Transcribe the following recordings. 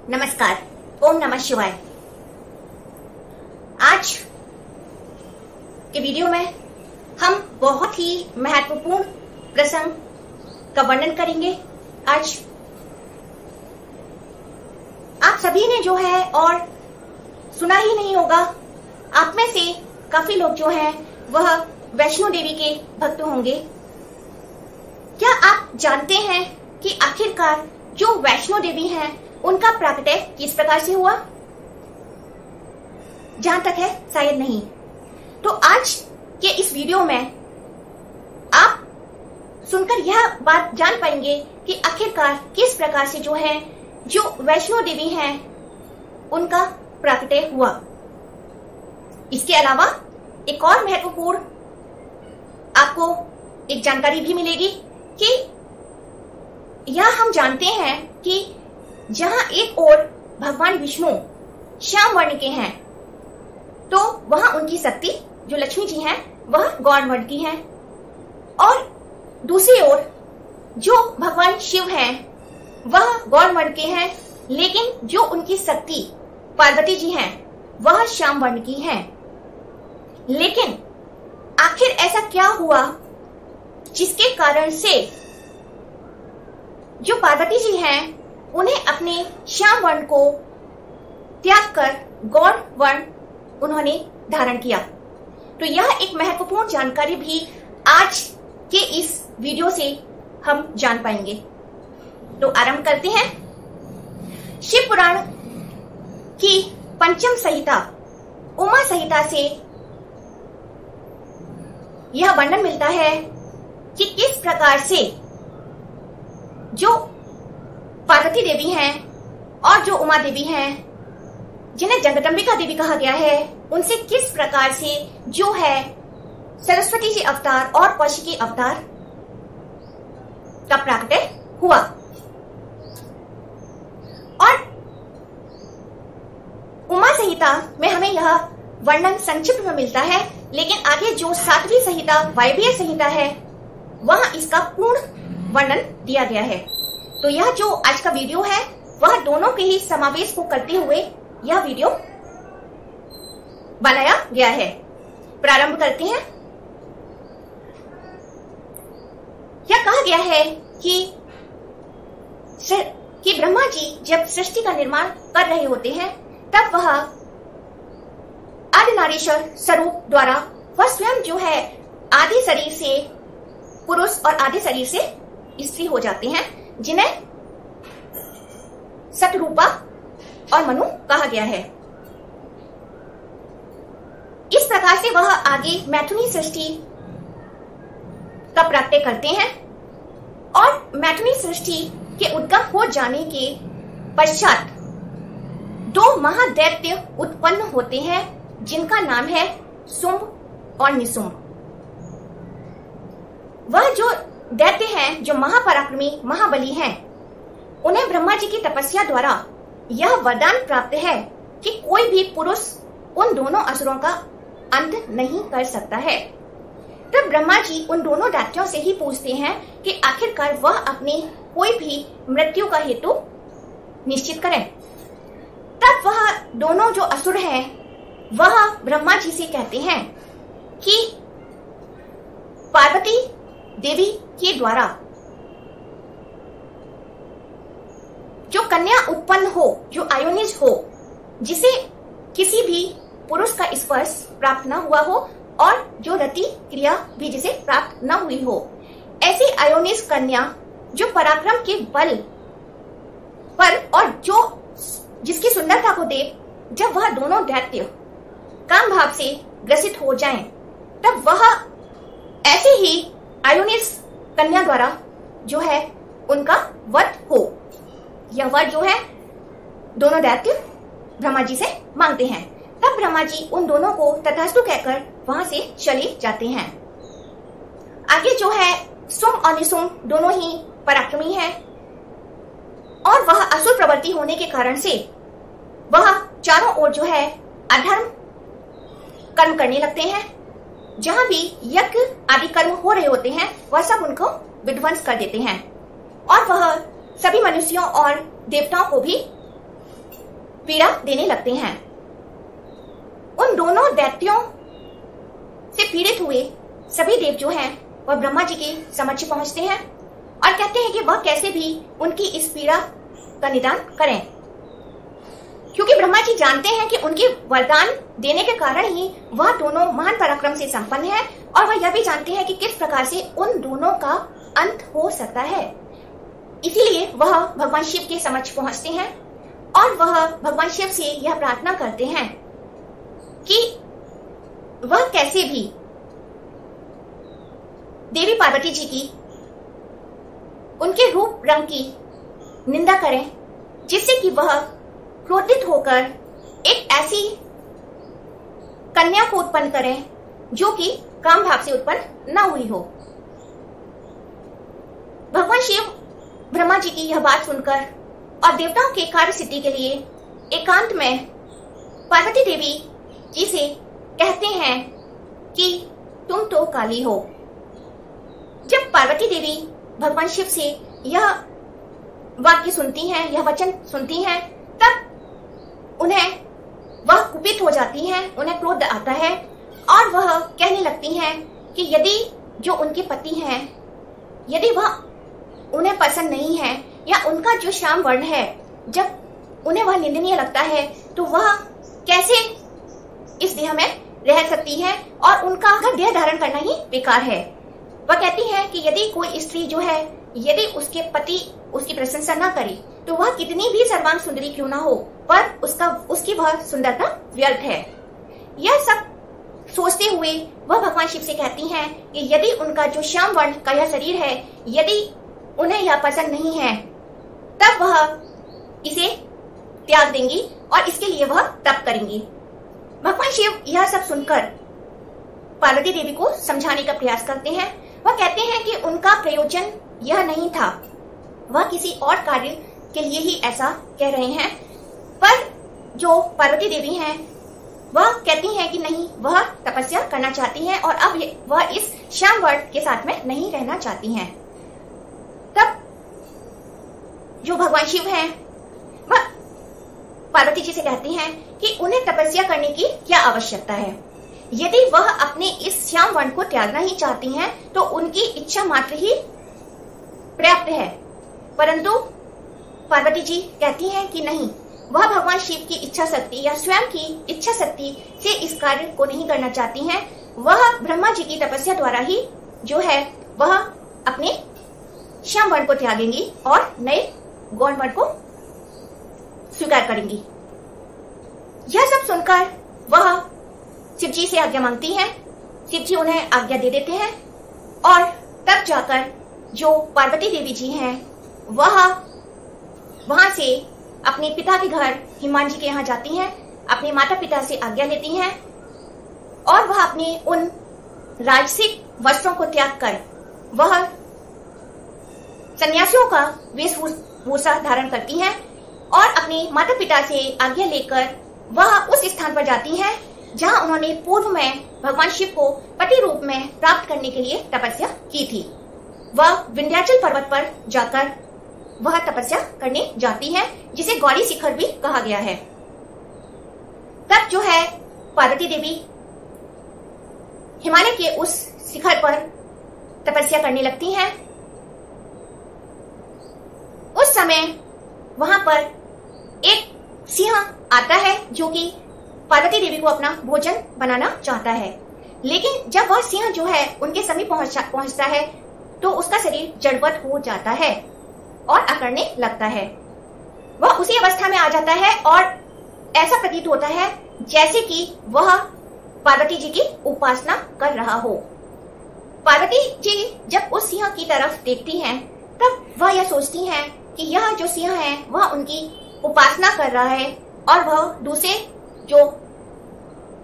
नमस्कार। ओम नमः शिवाय। आज के वीडियो में हम बहुत ही महत्वपूर्ण प्रसंग का वर्णन करेंगे। आज आप सभी ने जो है और सुना ही नहीं होगा, आप में से काफी लोग जो है वह वैष्णो देवी के भक्त होंगे। क्या आप जानते हैं कि आखिरकार जो वैष्णो देवी हैं उनका प्राकट्य किस प्रकार से हुआ? जहां तक है शायद नहीं। तो आज के इस वीडियो में आप सुनकर यह बात जान पाएंगे कि आखिरकार किस प्रकार से जो है जो वैष्णो देवी हैं उनका प्राकट्य हुआ। इसके अलावा एक और महत्वपूर्ण आपको एक जानकारी भी मिलेगी कि यह हम जानते हैं कि जहां एक ओर भगवान विष्णु श्याम वर्ण के हैं तो वहां उनकी शक्ति जो लक्ष्मी जी हैं वह गौर वर्ण की हैं, और दूसरी ओर जो भगवान शिव हैं वह गौर वर्ण के हैं, लेकिन जो उनकी शक्ति पार्वती जी हैं वह श्याम वर्ण की हैं। लेकिन आखिर ऐसा क्या हुआ जिसके कारण से जो पार्वती जी हैं उन्हें अपने श्याम वर्ण को त्याग कर गौर वर्ण उन्होंने धारण किया? तो यह एक महत्वपूर्ण जानकारी भी आज के इस वीडियो से हम जान पाएंगे। तो आरंभ करते हैं। शिव पुराण की पंचम संहिता उमा संहिता से यह वर्णन मिलता है कि किस प्रकार से जो पार्वती देवी हैं और जो उमा देवी हैं, जिन्हें जगदम्बिका देवी कहा गया है, उनसे किस प्रकार से जो है सरस्वती जी अवतार और कौशिकी अवतार का प्राकट्य हुआ। और उमा संहिता में हमें यह वर्णन संक्षिप्त में मिलता है, लेकिन आगे जो सातवीं संहिता वायवीय संहिता है वहां इसका पूर्ण वर्णन दिया गया है। तो यह जो आज का वीडियो है वह दोनों के ही समावेश को करते हुए यह वीडियो बनाया गया है। प्रारंभ करते हैं। यह कहा गया है कि ब्रह्मा जी जब सृष्टि का निर्माण कर रहे होते हैं तब वह आदि नारीश्वर स्वरूप द्वारा वह स्वयं जो है आदि शरीर से पुरुष और आदि शरीर से स्त्री हो जाते हैं, जिन्हें सतरूपा और मनु कहा गया है। इस प्रकार से वह आगे मैथुनी सृष्टि का प्राकट्य करते हैं, और मैथुनी सृष्टि के उद्गम हो जाने के पश्चात दो महादैत्य उत्पन्न होते हैं जिनका नाम है शुंभ और निशुंभ। वह जो दैत्य हैं, जो महापराक्रमी महाबली हैं, उन्हें ब्रह्मा जी की तपस्या द्वारा यह वरदान प्राप्त है कि कोई भी पुरुष उन दोनों असुरों का अंत नहीं कर सकता है। तब ब्रह्मा जी उन दोनों दैत्यों से ही पूछते हैं कि आखिरकार वह अपने कोई भी मृत्यु का हेतु निश्चित करें। तब वह दोनों जो असुर हैं वह ब्रह्मा जी से कहते हैं कि पार्वती देवी के द्वारा जो कन्या उत्पन्न हो, जो आयोनिज हो, जिसे किसी भी पुरुष का स्पर्श प्राप्त न हुआ हो और जो रति क्रिया भी जिसे प्राप्त न हुई हो, ऐसी आयोनिज कन्या जो पराक्रम के बल पर और जो जिसकी सुंदरता को देख जब वह दोनों दैत्य काम भाव से ग्रसित हो जाएं, तब वह ऐसे ही आयोनिज कन्या द्वारा जो है उनका वध हो। यह वध जो है दोनों दैत्य ब्रह्मा जी से मांगते हैं। तब ब्रह्मा जी उन दोनों को तथास्तु कहकर वहां से चले जाते हैं। आगे जो है शुंभ और निशुंभ दोनों ही पराक्रमी हैं, और वह असुर प्रवृत्ति होने के कारण से वह चारों ओर जो है अधर्म कर्म करने लगते हैं। जहां भी यज्ञ आदि कर्म हो रहे होते हैं वह सब उनको विध्वंस कर देते हैं, और वह सभी मनुष्यों और देवताओं को भी पीड़ा देने लगते हैं। उन दोनों दैत्यों से पीड़ित हुए सभी देव जो हैं वह ब्रह्मा जी के समक्ष पहुंचते हैं और कहते हैं कि वह कैसे भी उनकी इस पीड़ा का निदान करें, क्योंकि ब्रह्मा जी जानते हैं कि उनके वरदान देने के कारण ही वह दोनों महान पराक्रम से संपन्न है, और वह यह भी जानते हैं कि किस प्रकार से उन दोनों का अंत हो सकता है। इसीलिए वह भगवान शिव के समक्ष पहुंचते हैं और वह भगवान शिव से यह प्रार्थना करते हैं कि वह कैसे भी देवी पार्वती जी की उनके रूप रंग की निंदा करें, जिससे कि वह क्रोधित होकर एक ऐसी कन्या को उत्पन्न करें जो कि काम भाव से उत्पन्न न हुई हो। भगवान शिव ब्रह्मा जी की यह बात सुनकर और देवताओं के कार्य सिद्धि के लिए एकांत में पार्वती देवी जी से कहते हैं कि तुम तो काली हो। जब पार्वती देवी भगवान शिव से यह वाक्य सुनती हैं, यह वचन सुनती हैं, तब उन्हें वह कुपित हो जाती हैं, उन्हें क्रोध आता है और वह कहने लगती हैं कि यदि जो उनके पति हैं, यदि वह उन्हें पसंद नहीं है या उनका जो श्याम वर्ण है, जब उन्हें वह निंदनीय लगता है तो वह कैसे इस देह में रह सकती है और उनका देह धारण करना ही बेकार है। वह कहती है कि यदि कोई स्त्री जो है, यदि उसके पति उसकी प्रशंसा न करे तो वह कितनी भी सर्वांग सुंदरी क्यों ना हो, पर उसकी वह सुंदरता व्यर्थ है। यह सब सोचते हुए वह भगवान शिव से कहती हैं कि यदि उनका जो श्याम वर्ण का यह शरीर है, यदि उन्हें यह पसंद नहीं है, तब वह इसे त्याग देंगी और इसके लिए वह तप करेंगी। भगवान शिव यह सब सुनकर पार्वती देवी को समझाने का प्रयास करते हैं। वह कहते हैं कि उनका प्रयोजन यह नहीं था, वह किसी और कार्य के लिए ही ऐसा कह रहे हैं। पर जो पार्वती देवी हैं वह कहती हैं कि नहीं, वह तपस्या करना चाहती हैं और अब वह इस श्याम वर्ण के साथ में नहीं रहना चाहती हैं। तब जो भगवान शिव हैं वह पार्वती जी से कहती हैं कि उन्हें तपस्या करने की क्या आवश्यकता है। यदि वह अपने इस श्याम वर्ण को त्यागना ही चाहती हैं तो उनकी इच्छा मात्र ही पर्याप्त है। परंतु पार्वती जी कहती हैं कि नहीं, वह भगवान शिव की इच्छा शक्ति या स्वयं की इच्छा शक्ति से इस कार्य को नहीं करना चाहती हैं। वह ब्रह्मा जी की तपस्या द्वारा ही जो है वह अपने श्याम वर्ण को त्यागेंगी और नए गौण वर्ण को स्वीकार करेंगी। यह सब सुनकर वह शिव जी से आज्ञा मांगती हैं। शिव जी उन्हें आज्ञा दे देते हैं और तब जाकर जो पार्वती देवी जी हैं वह वहां से अपने पिता के घर हिमान जी के यहाँ जाती हैं, अपने माता पिता से आज्ञा लेती हैं और वह अपने उन राजसिक वस्त्रों को त्याग कर वह सन्यासियों का वेशभूषा धारण करती हैं और अपने माता पिता से आज्ञा लेकर वह उस स्थान पर जाती हैं जहां उन्होंने पूर्व में भगवान शिव को पति रूप में प्राप्त करने के लिए तपस्या की थी। वह विंध्याचल पर्वत पर जाकर वह तपस्या करने जाती है, जिसे गौरी शिखर भी कहा गया है। तब जो है पार्वती देवी हिमालय के उस शिखर पर तपस्या करने लगती हैं। उस समय वहां पर एक सिंह आता है जो कि पार्वती देवी को अपना भोजन बनाना चाहता है, लेकिन जब वह सिंह जो है उनके समीप पहुंचता है तो उसका शरीर जड़वत हो जाता है और अकड़ने लगता है। वह उसी अवस्था में आ जाता है और ऐसा प्रतीत होता है जैसे कि वह पार्वती जी की उपासना कर रहा हो। पार्वती जी जब उस सिंह की तरफ देखती हैं तब वह यह सोचती हैं कि यह जो सिंह है वह उनकी उपासना कर रहा है और वह दूसरे जो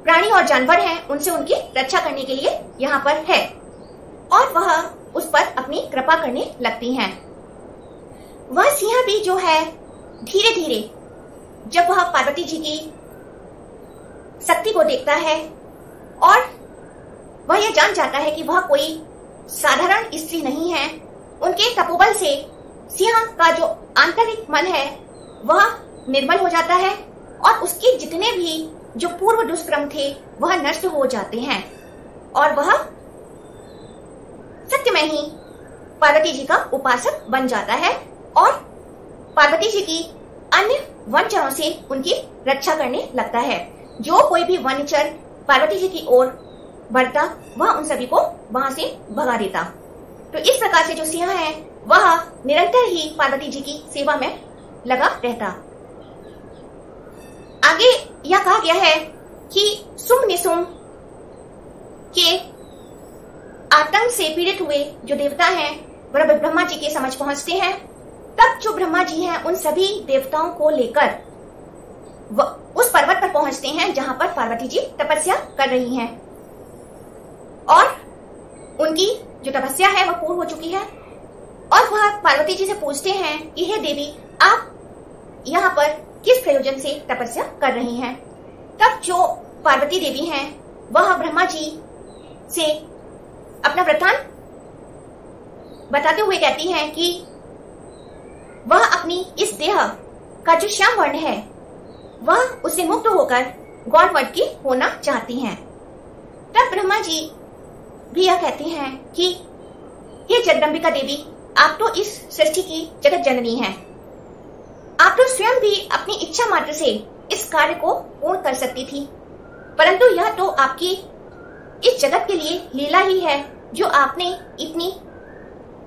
प्राणी और जानवर हैं उनसे उनकी रक्षा करने के लिए यहाँ पर है और वह उस पर अपनी कृपा करने लगती हैं। वह सिंह भी जो है धीरे धीरे जब वह पार्वती जी की शक्ति को देखता है और वह यह जान जाता है कि वह कोई साधारण स्त्री नहीं है, उनके तपोबल से सिंह का जो आंतरिक मन है वह निर्मल हो जाता है और उसके जितने भी जो पूर्व दुष्कर्म थे वह नष्ट हो जाते हैं और वह सत्य में ही पार्वती जी का उपासक बन जाता है और पार्वती जी की अन्य वनचरों से उनकी रक्षा करने लगता है। जो कोई भी वनचर पार्वती जी की ओर बढ़ता वह उन सभी को वहां से भगा देता। तो इस प्रकार से जो सिंह है वह निरंतर ही पार्वती जी की सेवा में लगा रहता। आगे यह कहा गया है कि सुम निसुम के आतंक से पीड़ित हुए जो देवता हैं वह ब्रह्मा जी के समझ पहुंचते हैं। तब जो ब्रह्मा जी हैं उन सभी देवताओं को लेकर उस पर्वत पर पहुंचते हैं जहां पर पार्वती जी तपस्या कर रही हैं और उनकी जो तपस्या है वह पूर्ण हो चुकी है और वह पार्वती जी से पूछते हैं कि हे देवी, आप यहाँ पर किस प्रयोजन से तपस्या कर रही हैं। तब जो पार्वती देवी हैं वह ब्रह्मा जी से अपना वृत्तांत बताते हुए कहती हैं कि वह अपनी इस देह का जो श्याम वर्ण है वह उससे मुक्त होकर गौर वर्ण की होना चाहती हैं। तब ब्रह्मा जी भी यह कहते हैं कि हे जगदम्बिका देवी, आप तो इस सृष्टि की जगत जननी हैं। आप तो स्वयं भी अपनी इच्छा मात्र से इस कार्य को पूर्ण कर सकती थी, परंतु यह तो आपकी इस जगत के लिए लीला ही है जो आपने इतनी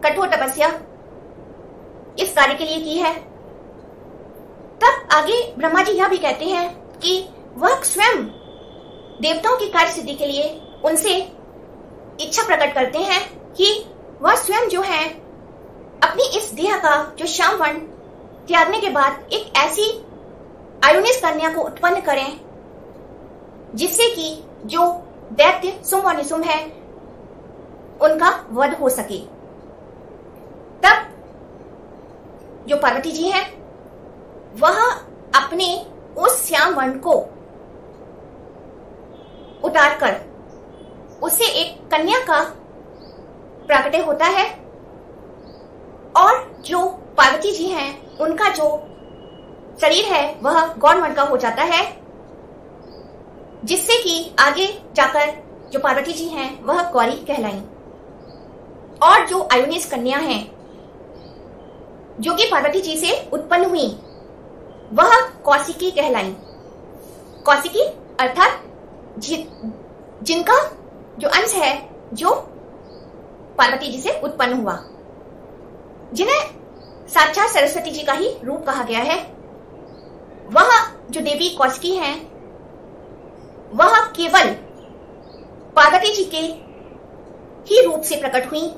कठोर तपस्या इस कार्य के लिए की है। तब आगे ब्रह्मा जी यह भी कहते हैं कि वह स्वयं देवताओं की कार्य सिद्धि के लिए उनसे इच्छा प्रकट करते हैं कि वह स्वयं जो है अपनी इस देह का जो श्याम वर्ण त्यागने के बाद एक ऐसी आयोनिस कन्या को उत्पन्न करें जिससे कि जो दैत्य सुम और निसुम है उनका वध हो सके। तब जो पार्वती जी हैं वह अपने उस श्याम वर्ण को उतारकर उससे एक कन्या का प्राकट्य होता है और जो पार्वती जी हैं उनका जो शरीर है वह गौर वर्ण का हो जाता है, जिससे कि आगे जाकर जो पार्वती जी हैं वह गौरी कहलाईं। और जो आयोनिस कन्या हैं जो कि पार्वती जी से उत्पन्न हुई वह कौशिकी कहलाईं। कौशिकी अर्थात जिनका जो अंश है जो पार्वती जी से उत्पन्न हुआ, जिन्हें साक्षात सरस्वती जी का ही रूप कहा गया है। वह जो देवी कौशिकी हैं वह केवल पार्वती जी के ही रूप से प्रकट हुई,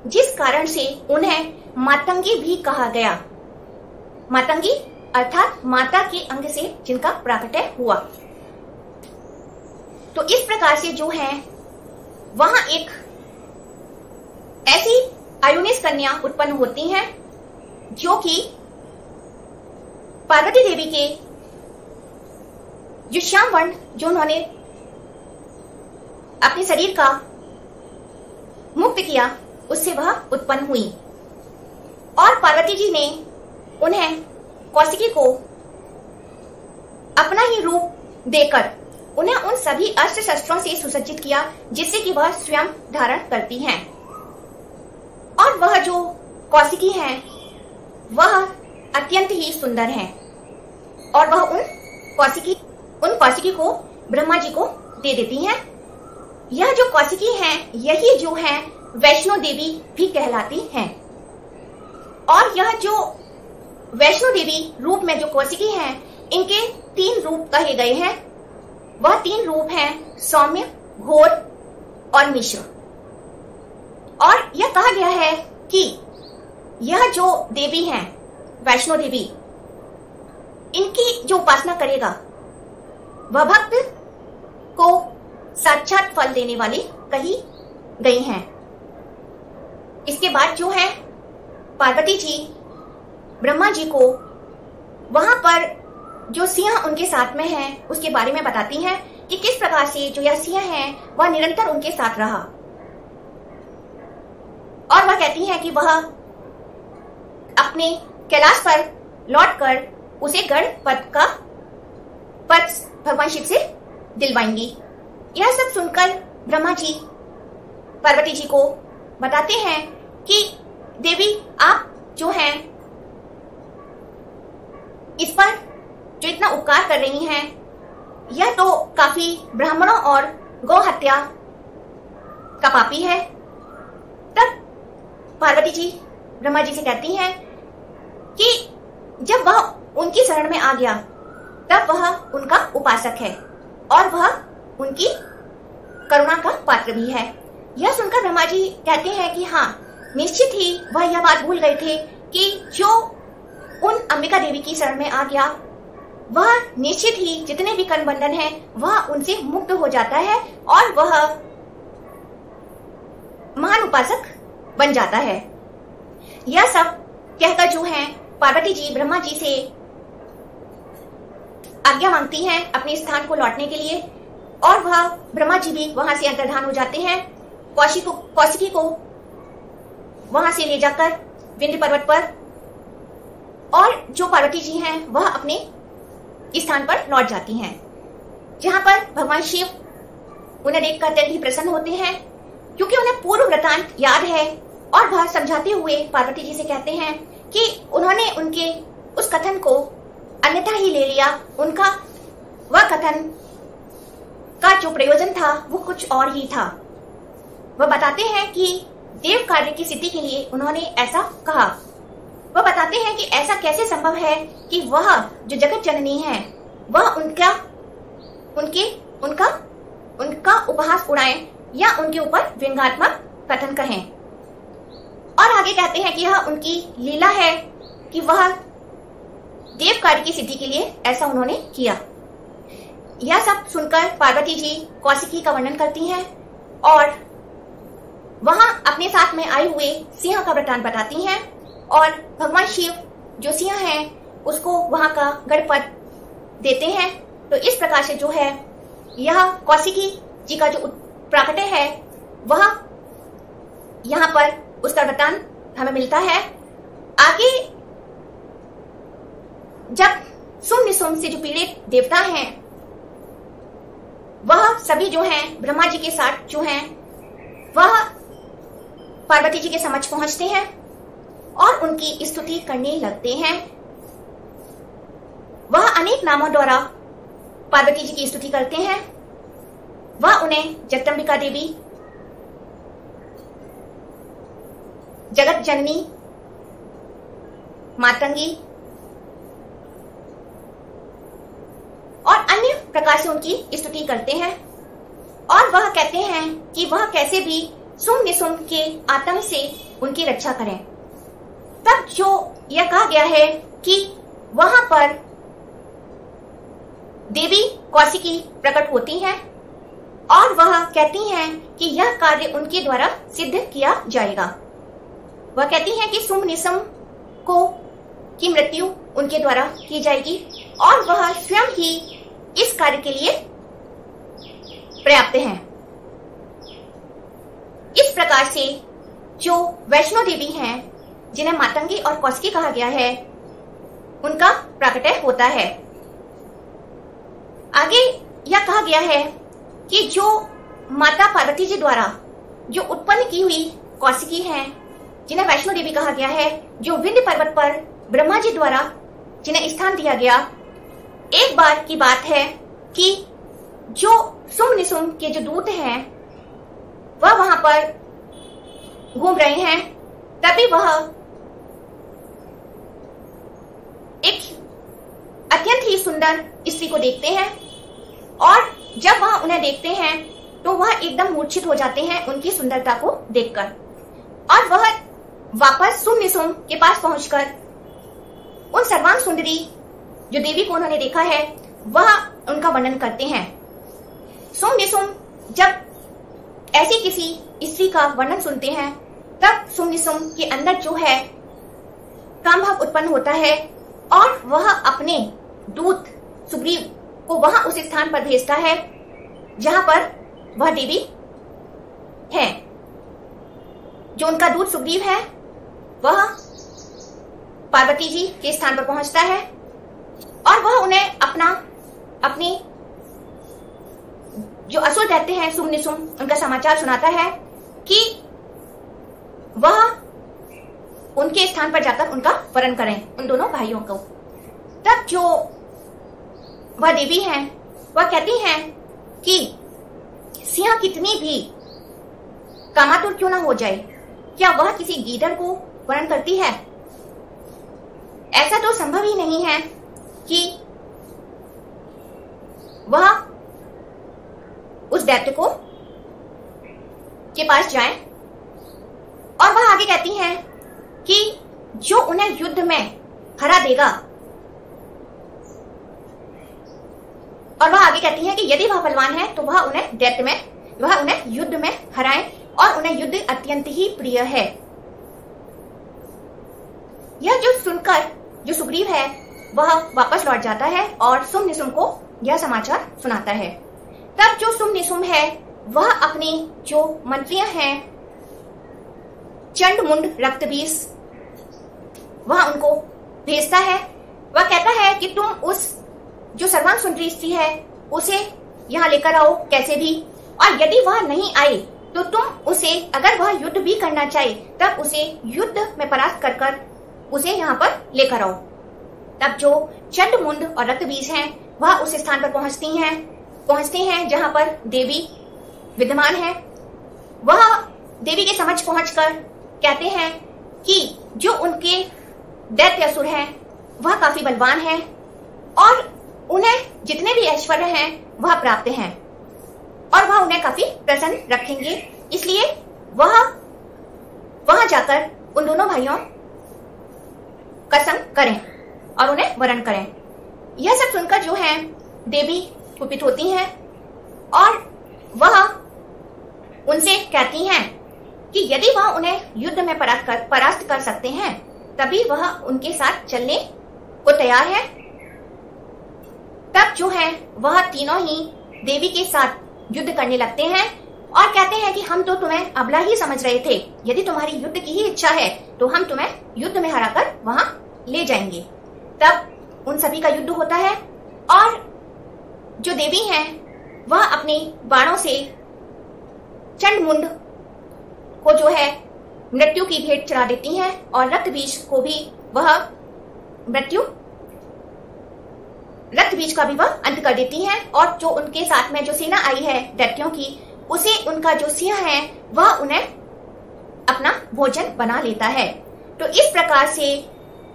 जिस कारण से उन्हें मातंगी भी कहा गया। मातंगी अर्थात माता के अंग से जिनका प्राकट्य हुआ। तो इस प्रकार से जो है वहां एक ऐसी आयोनिस कन्या उत्पन्न होती हैं जो कि पार्वती देवी के जो श्याम वर्ण जो उन्होंने अपने शरीर का मुक्त किया उससे वह उत्पन्न हुई और पार्वती जी ने उन्हें कौशिकी को अपना ही रूप देकर उन्हें उन सभी अस्त्र शस्त्रों से सुसज्जित किया जिससे कि वह स्वयं धारण करती हैं। और वह जो कौशिकी हैं वह अत्यंत ही सुंदर हैं और वह उन कौशिकी को ब्रह्मा जी को दे देती हैं। यह जो कौशिकी हैं यही जो है वैष्णो देवी भी कहलाती हैं। और यह जो वैष्णो देवी रूप में जो कौशिकी हैं इनके 3 रूप कहे गए हैं। वह 3 रूप हैं सौम्य, घोर और मिश्र। और यह कहा गया है कि यह जो देवी हैं वैष्णो देवी, इनकी जो उपासना करेगा वह भक्त को साक्षात फल देने वाली कही गई हैं। इसके बाद जो है पार्वती जी ब्रह्मा जी को वहां पर जो सिंह उनके साथ में है उसके बारे में बताती हैं कि किस प्रकार से जो यह सिंह है वह निरंतर उनके साथ रहा। और वह कहती हैं कि वह अपने कैलाश पर लौटकर उसे गढ़ पद का पर भगवान शिव से दिलवाएंगी। यह सब सुनकर ब्रह्मा जी पार्वती जी को बताते हैं कि देवी आप जो हैं इस पर जो इतना उपकार कर रही हैं यह तो काफी ब्राह्मणों और गौ हत्या का पापी है। तब पार्वती जी ब्रह्मा जी से कहती हैं कि जब वह उनकी शरण में आ गया तब वह उनका उपासक है और वह उनकी करुणा का पात्र भी है। यह सुनकर ब्रह्मा जी कहते हैं कि हाँ, निश्चित ही वह यह बात भूल गए थे कि जो उन अंबिका देवी की शरण में आ गया वह निश्चित ही जितने भी कर्म बंधन है वह उनसे मुक्त हो जाता है और वह महान उपासक बन जाता है। यह सब कहकर जो है पार्वती जी ब्रह्मा जी से आज्ञा मांगती हैं अपने स्थान को लौटने के लिए और वह ब्रह्मा जी भी वहां से अंतर्धान हो जाते हैं। कौशिकी को वहां से ले जाकर विंध्य पर्वत पर और जो पार्वती जी हैं वह अपने स्थान पर लौट जाती हैं, जहां पर भगवान शिव उन्हें देखकर अत्यंत ही प्रसन्न होते हैं क्योंकि उन्हें पूर्व वृतांत याद है और वह समझाते हुए पार्वती जी से कहते हैं कि उन्होंने उनके उस कथन को अन्यथा ही ले लिया। उनका वह कथन का जो प्रयोजन था वो कुछ और ही था। वह बताते हैं कि देव कार्य की सिद्धि के लिए उन्होंने ऐसा कहा। वह बताते हैं कि ऐसा कैसे संभव है कि वह जो जगत जननी है वह उनका उपहास उड़ाएं या उनके ऊपर व्यंग्यात्मक कथन कहें। और आगे कहते हैं कि यह उनकी लीला है कि वह देव कार्य की सिद्धि के लिए ऐसा उन्होंने किया। यह सब सुनकर पार्वती जी कौशिकी का वर्णन करती हैं और वहां अपने साथ में आए हुए सिंह का वृतांत बताती हैं और भगवान शिव जो सिंह है उसको वहां का गणपत देते हैं। तो इस प्रकार से जो है यह कौशिकी जी का जो प्राकट्य है वह यहाँ पर उसका वृतांत हमें मिलता है। आगे जब सुम निसुम से जो पीड़ित देवता हैं वह सभी जो हैं ब्रह्मा जी के साथ जो हैं वह पार्वती जी के समक्ष पहुंचते हैं और उनकी स्तुति करने लगते हैं। वह अनेक नामों द्वारा पार्वती जी की स्तुति करते हैं। वह उन्हें जगदम्बिका देवी, जगत जननी, मातंगी और अन्य प्रकार से उनकी स्तुति करते हैं और वह कहते हैं कि वह कैसे भी सुम निसुम के आतंक से उनकी रक्षा करें। तब जो यह कहा गया है कि वहां पर देवी कौशिकी प्रकट होती हैं और वह कहती हैं कि यह कार्य उनके द्वारा सिद्ध किया जाएगा। वह कहती हैं कि सुम निसुम की मृत्यु उनके द्वारा की जाएगी और वह स्वयं ही इस कार्य के लिए पर्याप्त हैं। इस प्रकार से जो वैष्णो देवी हैं जिन्हें मातंगी और कौशिकी कहा गया है उनका प्राकट्य होता है। आगे यह कहा गया है कि जो माता पार्वती जी द्वारा जो उत्पन्न की हुई कौशिकी हैं जिन्हें वैष्णो देवी कहा गया है, जो विंध्य पर्वत पर ब्रह्मा जी द्वारा जिन्हें स्थान दिया गया, एक बार की बात है कि जो सुम निसुम के जो दूत हैं वह वहां पर घूम रहे हैं। तभी वह एक अत्यंत ही सुंदर स्त्री को देखते हैं और जब वह उन्हें देखते हैं तो वह एकदम मूर्छित हो जाते हैं उनकी सुंदरता को देखकर और वह वापस सुम निसुम के पास पहुंचकर उन सर्वांग सुंदरी जो देवी को उन्होंने देखा है वह उनका वर्णन करते हैं। सुम निसुम जब ऐसी किसी स्त्री का वर्णन सुनते हैं तब सुम निसुम के अंदर जो है काम भाव उत्पन्न होता है और वह अपने दूत सुग्रीव को वहां उस स्थान पर भेजता है जहां पर वह देवी है। जो उनका दूत सुग्रीव है वह पार्वती जी के स्थान पर पहुंचता है और वह उन्हें अपने जो असुर दैत्य हैं शुंभ निशुंभ, उनका समाचार सुनाता है कि वह उनके स्थान पर जाकर उनका वरण करें, उन दोनों भाइयों को। तब जो वह देवी हैं वह कहती हैं कि सिंह कितनी भी कामातुर क्यों ना हो जाए, क्या वह किसी गीदड़ को वरण करती है? ऐसा तो संभव ही नहीं है कि वह उस दैत्य को के पास जाए। और वह आगे कहती हैं कि जो उन्हें युद्ध में हरा देगा, और वह आगे कहती है कि यदि वह बलवान है तो वह उन्हें युद्ध में हराए और उन्हें युद्ध अत्यंत ही प्रिय है। यह जो सुनकर जो सुग्रीव है वह वापस लौट जाता है और शुंभ निशुंभ को यह समाचार सुनाता है। तब जो शुंभ निशुंभ है वह अपनी जो मंत्रियां हैं चंड मुंड रक्तबीज, वह उनको भेजता है। वह कहता है कि तुम उस जो सर्वांग सुंदरी स्त्री है उसे यहाँ लेकर आओ कैसे भी, और यदि वह नहीं आई तो तुम उसे, अगर वह युद्ध भी करना चाहे तब उसे युद्ध में परास्त कर कर उसे यहाँ पर लेकर आओ। तब जो चंड मुंड और रक्तबीज हैं वह उस स्थान पर पहुंचते हैं जहां पर देवी विद्यमान है। वह देवी के समक्ष पहुंचकर कहते हैं कि जो उनके दैत्य असुर हैं वह काफी बलवान हैं और उन्हें जितने भी ऐश्वर्य हैं वह प्राप्त हैं और वह उन्हें काफी प्रसन्न रखेंगे, इसलिए वह वहां जाकर उन दोनों भाइयों का संग करें और उन्हें वरण करें। यह सब सुनकर जो है देवी कुपित होती हैं और वह उनसे कहती हैं कि यदि वह उन्हें युद्ध में परास्त कर सकते हैं तभी वह उनके साथ चलने को तैयार है। तब जो है वह तीनों ही देवी के साथ युद्ध करने लगते हैं और कहते हैं कि हम तो तुम्हें अबला ही समझ रहे थे, यदि तुम्हारी युद्ध की ही इच्छा है तो हम तुम्हें युद्ध में हराकर वहां ले जाएंगे। तब उन सभी का युद्ध होता है और जो देवी हैं वह अपने बाणों से चंडमुंड को जो है मृत्यु की भेंट चढ़ा देती हैं और रक्तबीज को भी वह रक्तबीज का भी वह अंत कर देती हैं और जो उनके साथ में जो सेना आई है दैत्यों की, उसे उनका जो सिंह है वह उन्हें अपना भोजन बना लेता है। तो इस प्रकार से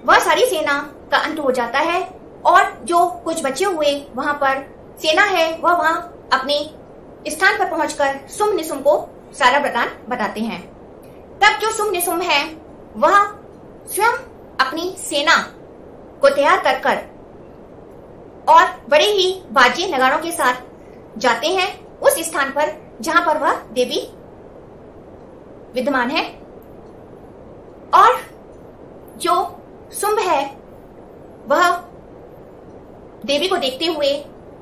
वह सारी सेना का अंत हो जाता है और जो कुछ बचे हुए वहां पर सेना है वह वहां अपने स्थान पर पहुंचकर शुंभ निशुंभ को सारा वृतांत बताते हैं। तब जो शुंभ निशुंभ है वह स्वयं अपनी सेना को तैयार कर और बड़े ही बाजे नगाड़ों के साथ जाते हैं उस स्थान पर जहां पर वह देवी विद्यमान है। और जो शुंभ है वह देवी को देखते हुए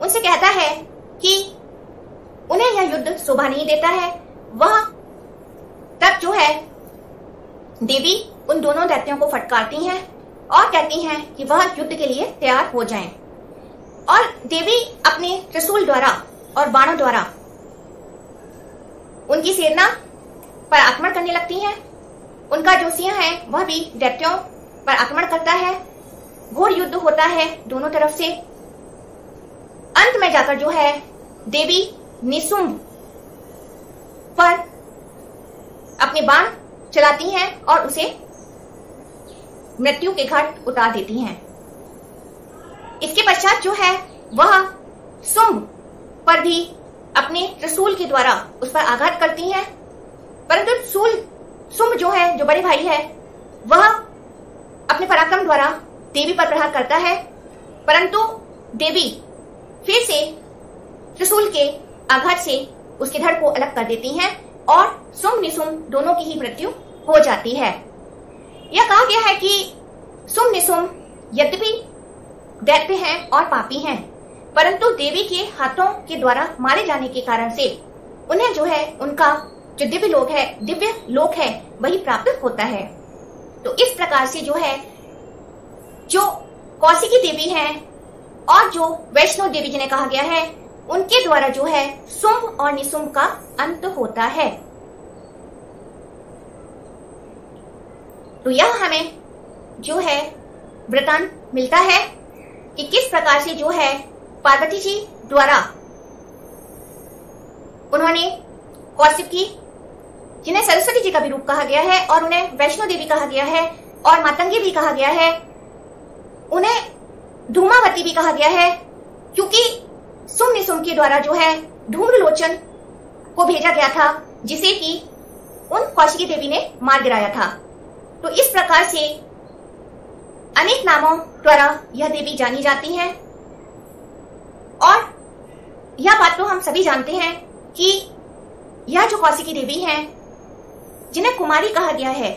उनसे कहता है कि उन्हें यह युद्ध शोभा नहीं देता है। वह तब जो है देवी उन दोनों दैत्यों को फटकारती हैं और कहती हैं कि वह युद्ध के लिए तैयार हो जाएं। और देवी अपने त्रिशूल द्वारा और बाणों द्वारा उनकी सेना पर आक्रमण करने लगती हैं। उनका जो सिंह है वह भी दैत्यों पर आक्रमण करता है। घोर युद्ध होता है दोनों तरफ से। अंत में जाकर जो है देवी निशुंभ पर अपने बाण चलाती हैं और उसे मृत्यु के घाट उतार देती हैं। इसके पश्चात जो है वह शुंभ पर भी अपने त्रिशूल के द्वारा उस पर आघात करती हैं, परंतु शुंभ जो है, जो बड़े भाई है, वह अपने पराक्रम द्वारा देवी पर प्रहार करता है, परंतु देवी फिर से त्रिशूल के आघात से उसके धड़ को अलग कर देती हैं और शुंभ निशुंभ दोनों की ही मृत्यु हो जाती है। यह कहा गया है कि शुंभ निशुंभ यद्यपि दैत्य हैं और पापी हैं, परंतु देवी के हाथों के द्वारा मारे जाने के कारण से उन्हें जो है उनका जो दिव्य लोक है वही प्राप्त होता है। तो इस प्रकार से जो है जो कौशिकी देवी हैं और जो वैष्णो देवी जिन्हें कहा गया है, उनके द्वारा जो है शुंभ और निशुंभ का अंत होता है। तो यह हमें जो है वृतांत मिलता है कि किस प्रकार से जो है पार्वती जी द्वारा उन्होंने कौशिकी, जिन्हें सरस्वती जी का भी रूप कहा गया है और उन्हें वैष्णो देवी कहा गया है और मातंगी भी कहा गया है, उन्हें धूमावती भी कहा गया है, क्योंकि शुंभ निशुंभ के द्वारा जो है धूम्रलोचन को भेजा गया था, जिसे कि उन कौशिकी देवी ने मार गिराया था। तो इस प्रकार से अनेक नामों द्वारा यह देवी जानी जाती हैं। और यह बात तो हम सभी जानते हैं कि यह जो कौशिकी देवी हैं, जिन्हें कुमारी कहा गया है,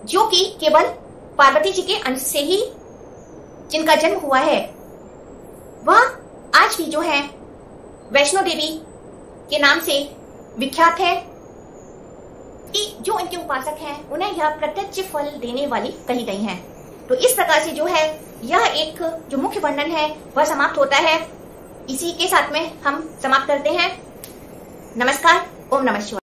जो कि केवल पार्वती जी के अंश से ही जिनका जन्म हुआ है, वह आज भी जो है वैष्णो देवी के नाम से विख्यात है कि जो इनके उपासक हैं उन्हें यह प्रत्यक्ष फल देने वाली कही गई हैं। तो इस प्रकार से जो है यह एक जो मुख्य वर्णन है वह समाप्त होता है। इसी के साथ में हम समाप्त करते हैं। नमस्कार। ओम नमः शिवाय।